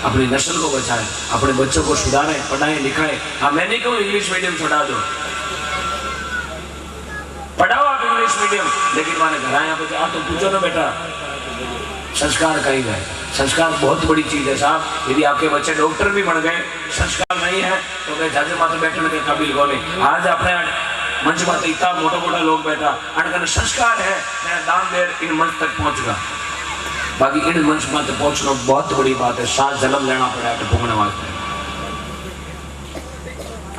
अपनी नस्ल को बचाए, अपने बच्चों को सुधारे, पढ़ाए लिखाए। हाँ, मैं नहीं कहूँ इंग्लिश मीडियम छोड़ा दो, पढ़ाओ आप इंग्लिश मीडियम, लेकिन माने घर आया बच्चे आप तो पूछो ना बेटा संस्कार कहीं गए। संस्कार बहुत बड़ी चीज है साहब। यदि आपके बच्चे डॉक्टर भी बन गए, संस्कार नहीं है तो वे जाजे माथे बैठने के काबिल को नहीं। आज अपने मंच माथे इतना मोटा मोटा लोग बैठा, अनकन संस्कार है, मैं दान देर इन मंच तक पहुंचगा। बाकी इन मंच माथे पहुंचना बहुत बड़ी बात है, 7 जन्म लेना पड़ा है भोगने वास्ते।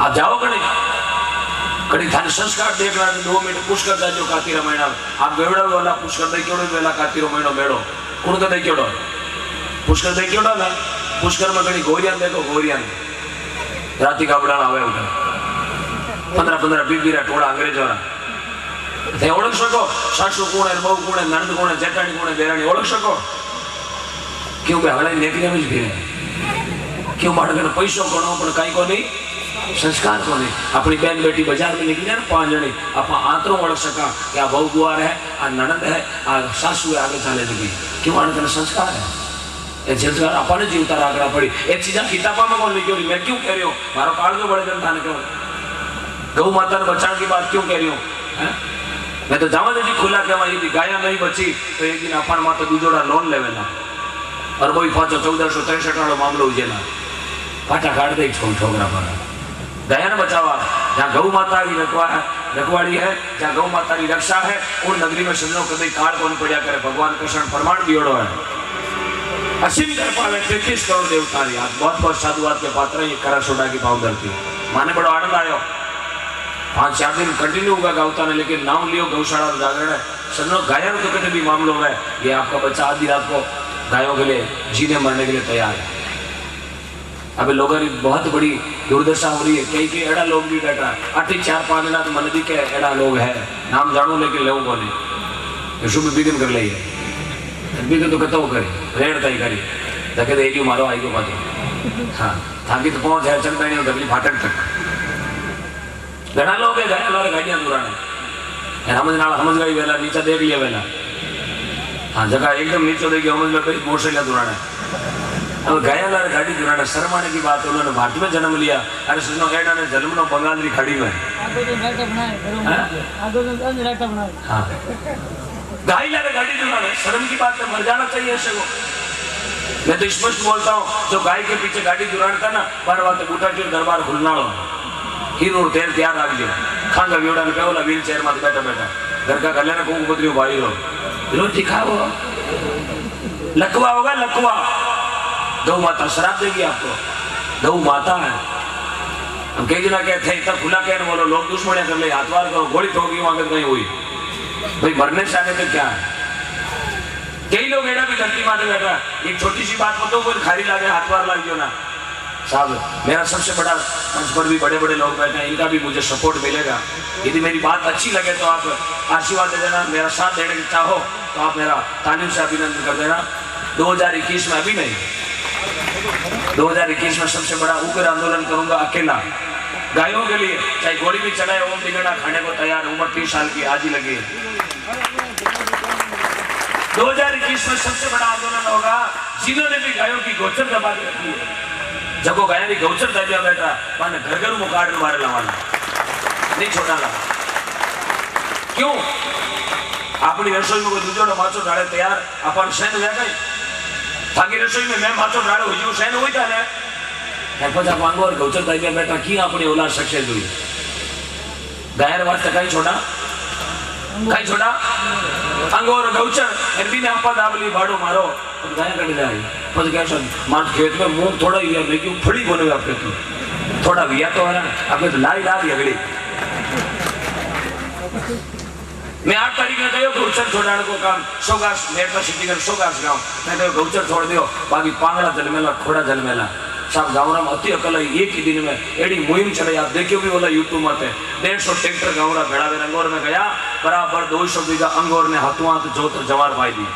आप जाओ कड़ी थाने संस्कार देख रहा 2 मिनट पुष्कर दा जो काती रामायण आप बेवड़ा वाला पुष्कर दे केड़ो वेला काती रामायण बेड़ो कुण का दे केड़ो पुष्कर दे केड़ो ना पुष्कर में कड़ी गोरियां देखो, गोरियां राती का बड़ा आवे उठा 15-15 बीबीरा टोड़ा अंग्रेजों थे ओळख सको सासू कोण है, बहू कोण है, नंद कोण है, जेठाणी कोण है, देराणी ओळख सको क्यों बे हळे नेकले में ज फिरे क्यों बाळक ने पैसो गणो पण काई को नहीं संस्कार को नहीं। अपनी बहन बेटी बाजार में निकली ना 5 जने आप आंतरों ओळख सका कि आ बहू बुआर है, आ ननद है, आ सासू है, आगे चाले लगी क्यों आने संस्कार है। ए संस्कार अपने जीवता राखना पड़ी। एक चीज किताबा में कौन लिखी मैं क्यों कह रही हूँ, मारो कालजो बड़े जन थाने क्यों गौ माता ने बचाने की बात क्यों कह रही हूँ। मैं तो जावा जी खुला कहवा यदि गाया नहीं बची तो एक दिन अपन माता दूजोड़ा लोन लेवेला और वही 1463 वालों मामलो उजेला पाटा काट दे छोकरा पर। गाया ने बचावा, जहाँ गौ माता की रखवाड़ी है, जहाँ गौ माता की रक्षा है, उन नगरी में सजनों कभी काल कौन पड़ा करे। भगवान कृष्ण प्रमाण दियोड़ो है, असीम कृपा है 33 करोड़ देवता रही। बहुत बहुत साधुवाद के पात्र ये करा सोडा की पाव धरती माने बड़ो आनंद आयो। 5-4 दिन कंटिन्यू होगा गावता ने, लेकिन नाम लियो गौशाला जागरण है सजनों गायों के कटे भी मामलो है। ये आपका बच्चा आधी रात को गायों के लिए जीने मरने के लिए तैयार है। अभी लोगों की बहुत बड़ी दुर्दशा हो रही है। कई एड़ा लोग भी बैठा 8-4-5 दिन तो मन भी के एड़ा लोग है नाम जानो लेकिन लेव को नहीं शुभ बिगिन कर ली बिगिन तो कतो करे रेड़ तय करी धके दे गयो मारो आई गयो बाजू। हाँ थाकी तो पहुंच है चलता नहीं डबली फाटक तक घना लोग है घना लोग गाड़ियां दुराने समझ गई वेला नीचा देख लिया वेला। हाँ जगह एकदम नीचे देखिए समझ लो भाई मोटरसाइकिल दुराने अब गया लाल गाड़ी दुराना शर्माने की बात है। उन्होंने भारत में जन्म लिया, अरे सुनो एडा ने जन्म नो बंगाल की खाड़ी में हाँ गाड़ी लाल गाड़ी दुराना शर्म की बात है, मर जाना चाहिए ऐसे को। मैं तो स्पष्ट बोलता हूँ जो गाय के पीछे गाड़ी दुरानता ना 12 बात बूटा जो दरबार खुलना लो हीरो तेल तैयार रख दिया खांगा व्योड़ा ने बोला व्हील चेयर में बैठा बैठा घर का कर लेना कुंकुपत्री भाई लो रोटी खाओ लकवा होगा लकवा। गौ माता शराब देगी आपको, गौ माता है। हम कई जना कहते हैं इतना खुला कहने बोलो लोग दुश्मनियां कर ले हाथवार करो गोली ठोकी वहां कहीं हुई भाई मरने से आगे तो क्या है। कई लोग एड़ा भी धरती माथे बैठा एक छोटी सी बात बताओ कोई खारी लागे हाथवार लग गयो ना साहब। मेरा सबसे बड़ा मंच पर भी बड़े बड़े लोग बैठे हैं, इनका भी मुझे सपोर्ट मिलेगा। यदि मेरी बात अच्छी लगे तो आप आशीर्वाद दे देना, मेरा साथ देने की चाहो तो आप मेरा तालीम से अभिनंदन कर देना। 2021 में अभी नहीं 2021 में सबसे बड़ा उग्र आंदोलन करूंगा अकेला गायों के लिए, चाहे गोली भी चलाए ओम बिगड़ा खाने को तैयार। उम्र 30 साल की आज ही लगी है। 2021 में सबसे बड़ा आंदोलन होगा जिन्होंने भी गायों की गोचर दबा के रखी है। जब वो गायों की गोचर दबिया बैठा माने घर घर मुकाट मारे लावाना नहीं छोटा ला क्यों अपनी रसोई में कोई दूजोड़ा माचो डाले तैयार अपन सैन हुआ गई थाकी रसोई में मैं माचो डाले हुई सैन हुई था ने पचा पांगो और गौचर दबिया बैठा की अपनी औलाद सक्सेस हुई गायर वास्ते कहीं छोड़ा अंगोर गौचर एरबी ने आपा दाबली भाड़ो मारो तो गाय कट जाए पच कैसा मान खेत में मूंग थोड़ा ही है लेकिन फड़ी बोले आपके तो थोड़ा भी तो है आपने तो लाई डाल अगली। मैं 8 तारीख में गयो गौचर छोड़ाने को काम सोगास मेरता सिटी का सोगास गांव मैं तो गौचर छोड़ दियो बाकी पांगड़ा जलमेला खोड़ा जलमेला सब गाँव में अति अकल एक ही दिन में एडी मुहिम चलाई। आप देखियो भी बोला यूट्यूब में 150 ट्रैक्टर गाँव भेड़ावे अंगोर में गया बराबर 200 बीघा अंगोर ने हाथों हाथ जोत जवार भाई दी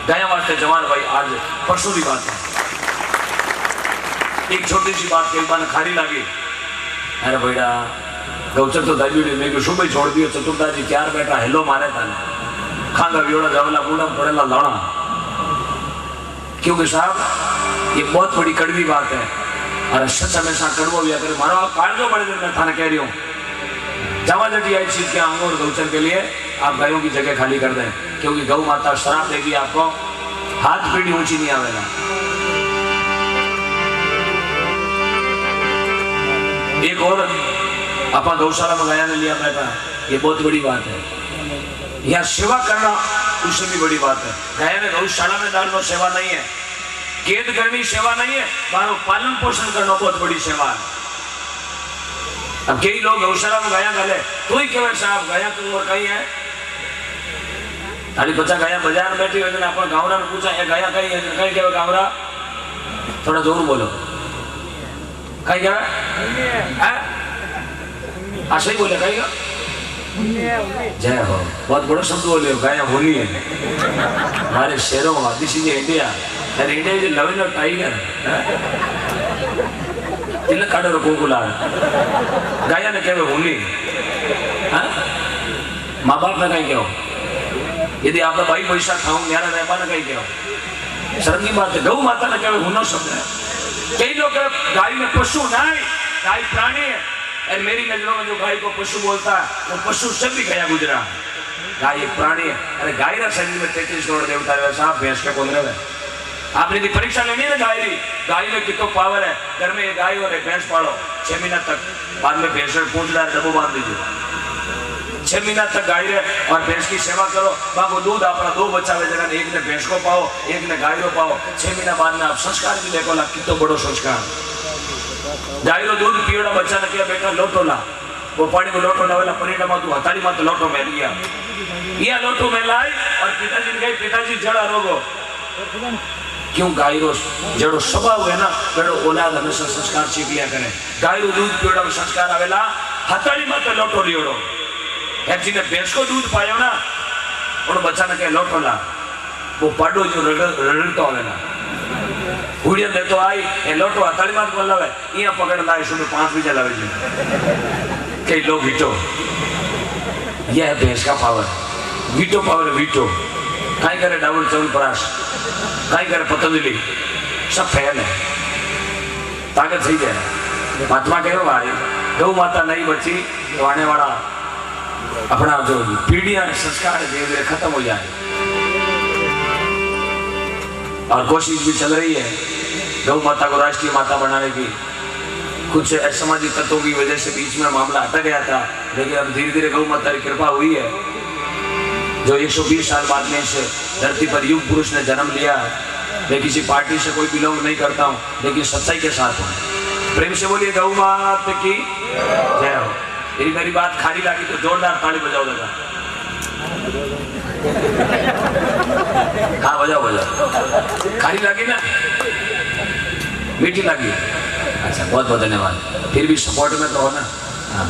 गया वास्ते जवार भाई आज परसों की बात है। एक छोटी सी बात कई बार खारी लगी अरे बेटा गौचर तो दाबी मैं सुबह छोड़ दियो चतुर्दा जी चार बैठा हेलो मारे था खांगा व्योड़ा जवला बूढ़ा पड़ेला लाना क्योंकि साहब ये बहुत बड़ी कड़वी बात है और सच हमेशा कड़वो भी करे मारो काढ़ो पड़े मैं थाने कह रही हूँ जमा जटी आई चीज के आंगों और गौचर के लिए आप गायों की जगह खाली कर दें क्योंकि गौ माता श्राप देगी आपको हाथ पीढ़ी ऊंची नहीं आवेगा। एक और अपा गौशाला में गाया ने लिया बैठा ये बहुत बड़ी बात है। यहाँ सेवा करना उससे भी बड़ी बात है। गाया ने गौशाला में डालना सेवा नहीं है, कैद करनी सेवा नहीं है, मानो पालन पोषण करना बहुत बड़ी सेवा है। अब कई लोग गौशाला में गाया डाले तो ही केवल साहब गाया तो और कहीं है ताली बच्चा गाया बाजार में बैठी हुई अपन गावरा ने पूछा ये गाया कहीं है कहीं क्या गावरा थोड़ा जोर बोलो कहीं क्या आशा ही बोले कहीं का जय हो बहुत बड़ा शब्द बोले गाया होनी है हमारे शहरों में दिस इज इंडिया अरे इंडिया इज लविंग टाइगर तिलक काटो रखो गुलाल गाया ने कहवे होनी माँ बाप ने कहीं कहो यदि आप भाई पैसा खाऊं न्यारा रहबा ने कहीं कहो शर्म की बात है। गौ माता ने कहवे होना शब्द है। कई लोग गाय में पशु नहीं गाय प्राणी है और मेरी नजरों में जो गाय को पशु बोलता है वो पशु से भी गया गुजरा गाय एक प्राणी है। अरे गाय ना शरीर में 33 करोड़ देवता है साहब भैंस के कौन रहे आपने यदि परीक्षा लेनी है ना गाय में कितना पावर है घर में एक गाय और एक भैंस पालो 6 महीना तक बाद में भैंस पूछ डाल डब्बो बांध दीजिए 6 महीना तक गाय रहे और भैंस की सेवा करो बाको दूध अपना 2 बच्चा जगह एक ने भैंस को पाओ एक ने गाय को पाओ 6 महीना बाद में आप संस्कार भी देखो ला कितना बड़ो संस्कार गाय रो दूध पीड़ा बच्चा ने किया बेटा लोटो ला वो पानी को लोटो लावेला परिणाम तू हताड़ी मत लोटो में लिया ये लोटो में लाई और पिताजी ने कही पिताजी जड़ा रोगो क्यों गाय रो जड़ो स्वभाव है ना जड़ो औलाद हमेशा संस्कार सीख लिया करे गाय रो दूध पीड़ा में संस्कार आवेला हताड़ी मत लोटो लियोड़ो एक जी ने भैंस को दूध पायो ना और बच्चा ने कहे लोटो ला वो पाडो जो रगड़तो आवेला हुड़िया दे तो आई ए लोटो हताड़ी मत बोल लावे यहाँ पकड़ लाए सुबह 5 बीजा लावे जी कई लोग वीटो यह है भैंस का पावर वीटो पावर वीटो कहीं करे डाबर च्यवनप्राश कहीं करे पतंजलि सब फैल है ताकत सही है। महात्मा कहो भाई गौ माता नहीं बची तो आने वाला अपना जो पीढ़ियां संस्कार धीरे धीरे खत्म हो जाए और कोशिश भी चल रही है गौ माता को राष्ट्रीय माता बनाने की। कुछ असामाजिक तत्वों की वजह से बीच में मामला अटक गया था लेकिन अब धीरे धीरे गौ माता की कृपा हुई है जो 120 साल बाद में इस धरती पर युग पुरुष ने जन्म लिया है। मैं किसी पार्टी से कोई बिलोंग नहीं करता हूँ लेकिन सच्चाई के साथ हूँ। प्रेम से बोलिए गौ माता की जय हो। यदि मेरी बात खाली लगी तो जोरदार ताली बजाओ लगा हाँ बजाओ बजाओ खाली लगी ना मीठी लगी अच्छा बहुत बहुत धन्यवाद। फिर भी सपोर्ट में तो हो ना हाँ।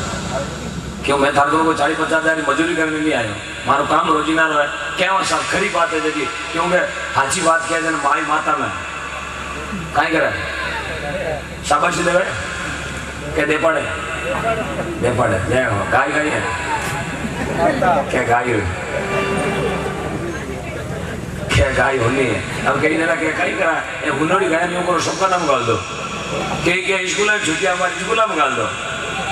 क्यों मैं थार को 40-50 हज़ार मजूरी करने नहीं आयो मारो काम रोजीना रहे क्या साहब खरी बात है जी क्योंकि हाची बात क्या है माई माता में कहीं करे शाबाशी देवे क्या दे पड़े जय हो गाय गाय है क्या गाय क्या गाय होनी है अब कहीं ना क्या कहीं करा ये हुनोड़ी गाय नहीं करो सबका नाम गाल दो क्या स्कूल में छुट्टियां हमारी स्कूल में गाल दो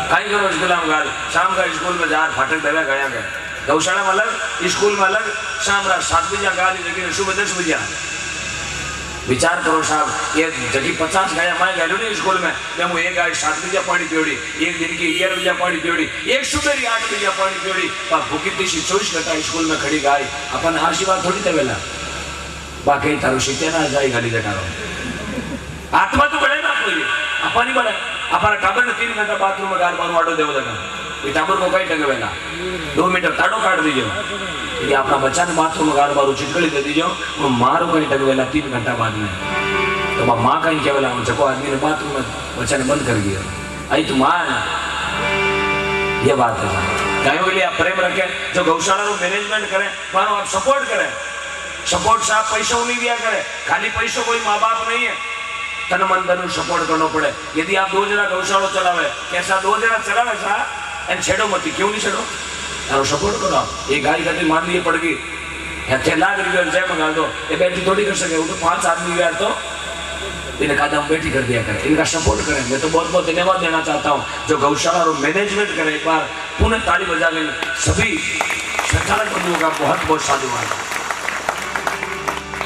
कहीं करो स्कूल में गाल शाम का स्कूल में जार फाटक देवे गया गए गौशाला में अलग स्कूल में अलग शाम रात 7 बजे गाल लेकिन सुबह 10 बजे विचार करो साहब ये जगह 50 गाय मैं गया नहीं स्कूल में मैं वो एक गाय 7 बजे पानी पियोड़ी एक दिन की 11 बजे पानी पियोड़ी एक सुबह 8 बजे पानी पियोड़ी भूखी तीसी 24 घंटा स्कूल में खड़ी गाय अपन आशीर्वाद थोड़ी देवेला बाकी तारू सीते ना जाए गाली जटारो आत्मा तो बढ़े ना कोई अपन ही बढ़े अपना टाबर ने 3 घंटा बाथरूम में गाल मारू आडो देव जगह ये टाबर को कहीं टंगवेला 2 मीटर ताड़ो काट दीजिए यदि अपना बच्चा ने बाथरूम में गाल मारू चिटकली दे दीजिए वो मारो कहीं टंगवेला 3 घंटा बाद में तो माँ कहीं केवला चको आदमी ने बाथरूम में बच्चा ने बंद कर दिया आई तो माँ ये बात है गायों के लिए आप प्रेम रखें जो गौशाला को मैनेजमेंट करें मानो आप सपोर्ट करें सपोर्ट से आप पैसा नहीं दिया करें खाली पैसों कोई माँ बाप नहीं है तन मन धन सपोर्ट करना पड़े। यदि आप 2 जना गौशाला चलावे कैसा 2 जना चलावे सा एंड छेड़ो मत क्यों नहीं छेड़ो यार सपोर्ट करो। एक गाय गति मान लिए पड़ गई लाख रुपये जय मंगा दो ये बैठी थोड़ी कर सके वो तो 5 आदमी यार तो इन्हें कदम बैठी कर दिया करें, इनका सपोर्ट करें। मैं तो बहुत बहुत धन्यवाद देना चाहता हूँ जो गौशाला और मैनेजमेंट करें। एक बार पुनः ताली बजा लें सभी संचालक बंधुओं का बहुत बहुत साधुवाद।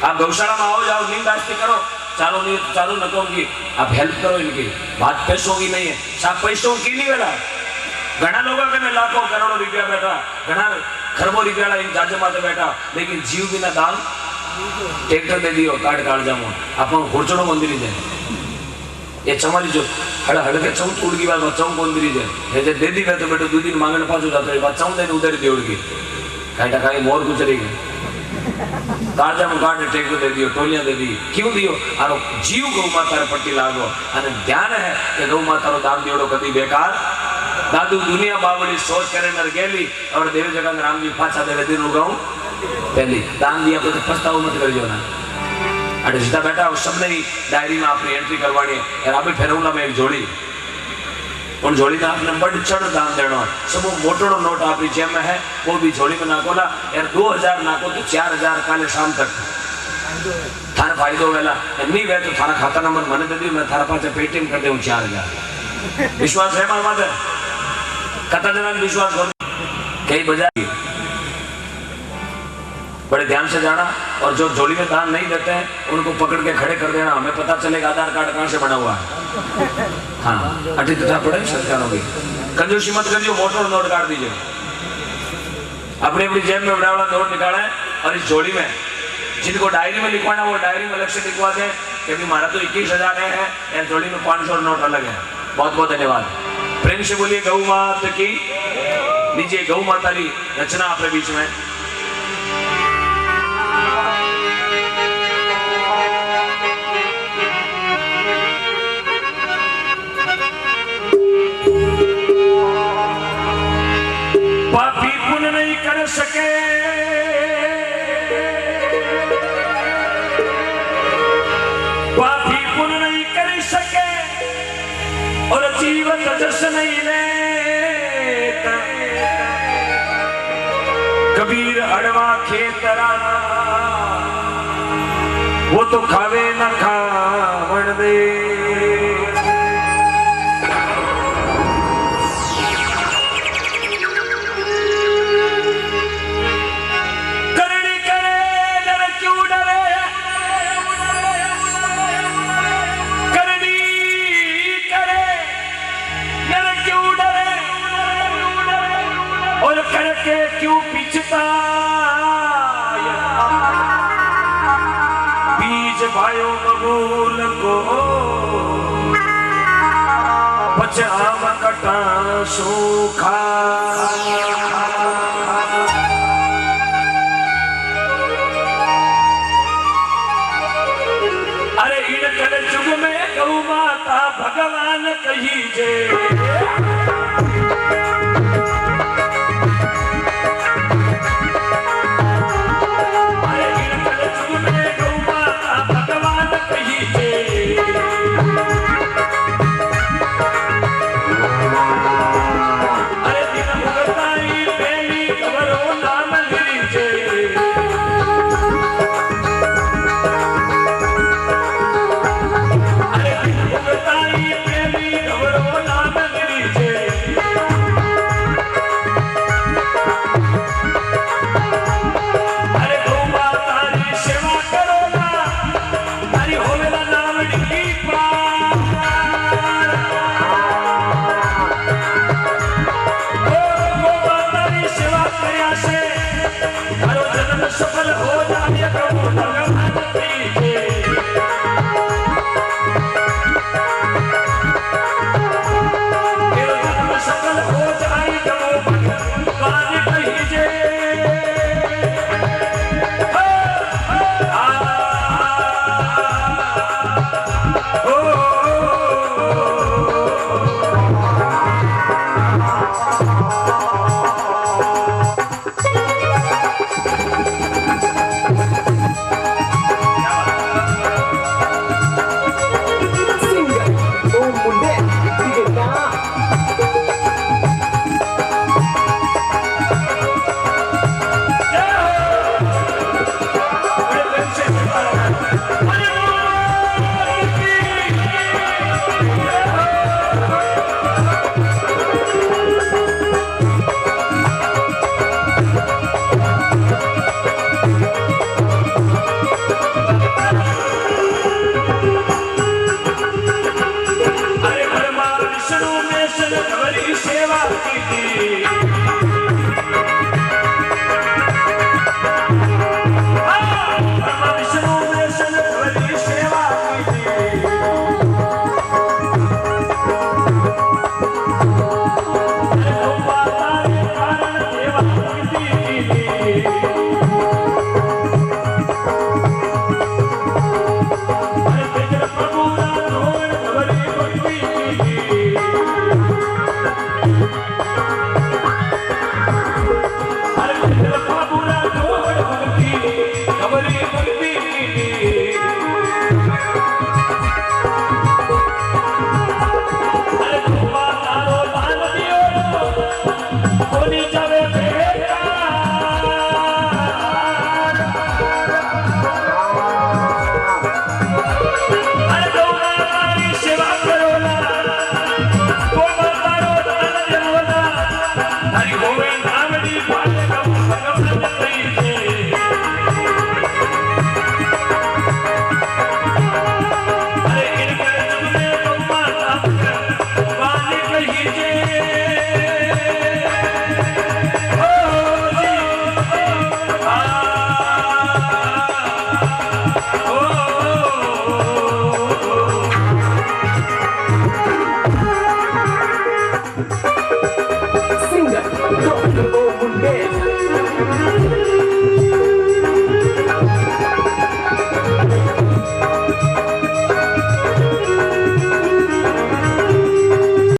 आप गौशाला में आओ जाओ, नींद आस्ती करो, चालू नहीं चालू न कहूँगी, आप हेल्प करो इनकी। बात पैसों की नहीं है, साहब पैसों की नहीं बेटा। घना लोगों के लाखों करोड़ों रुपया बैठा, घना खरबों रुपया इन जाजे माते बैठा, लेकिन जीव बिना दान ट्रैक्टर दे दियो काट काट जामो अपन घोड़चड़ो मंदिरी जाए। ये चमारी जो हड़ हड़ के चौं तोड़ की बात बच्चाओं को मंदिरी जाए, ये जे दे दी तो बेटो 2 दिन मांगने पास हो जाता है, बच्चाओं देने उधर दे उड़ की काटा खाई मोर गुजरी गए काट जामो काट ट्रैक्टर दे दियो, टोलियां दे दी। क्यों दियो? आरो जीव गौ माता रे पट्टी लागो अने ध्यान है कि गौ माता रो दान दियोड़ो कदी बेकार दादू दुनिया बावड़ी सोच करे नर गेली और देव जगन राम जी पाछा देवे दिन उगाऊं पहली दान दिया तो पछताओ मत करियो ना। अरे सीधा बैठा उस सबने ही डायरी में अपनी एंट्री करवानी है। और अभी फेरूंगा मैं एक जोड़ी, उन जोड़ी में आपने बढ़ चढ़ दान देना। सब मोटोड़ो नोट आपकी जेब में है, वो भी जोड़ी में नाकोला यार 2000 नाको तो 4000 काले शाम तक थारा फायदो वेला नहीं वे तो थारा खाता नंबर मने दे दी, मैं थारा पास पेटीएम कर दूं 4000। विश्वास है मामा दे कथा जना विश्वास करो कई बजाय बड़े ध्यान से जाना। और जो झोली में दान नहीं देते हैं उनको पकड़ के खड़े कर देना, हमें पता चलेगा आधार कार्ड कहां से बना हुआ है। हाँ अटी तथा पड़े सरकारों की कंजूसी मत करिए, मोटर नोट काट दीजिए। अपनी अपनी जेब में बड़ा बड़ा नोट निकाले और इस झोली में जिनको डायरी में लिखवाना वो डायरी में लक्ष्य लिखवा दे कि हमारा तो 21,000 है, या झोली में 500 नोट अलग है। बहुत बहुत धन्यवाद। प्रेम से बोलिए गौ माता की। लीजिए गौ माता की रचना अपने बीच में। पापी पुण्य नहीं कर सके, पापी पुण्य नहीं कर सके और जीवन जस नहीं लेता। कबीर अड़वा खेतरा वो तो खावे न खावण दे। करके क्यों पिछता बीज भाइयों बबूल को पचाव कटा सूखा। अरे इन कल युग में गौ माता भगवान कही जे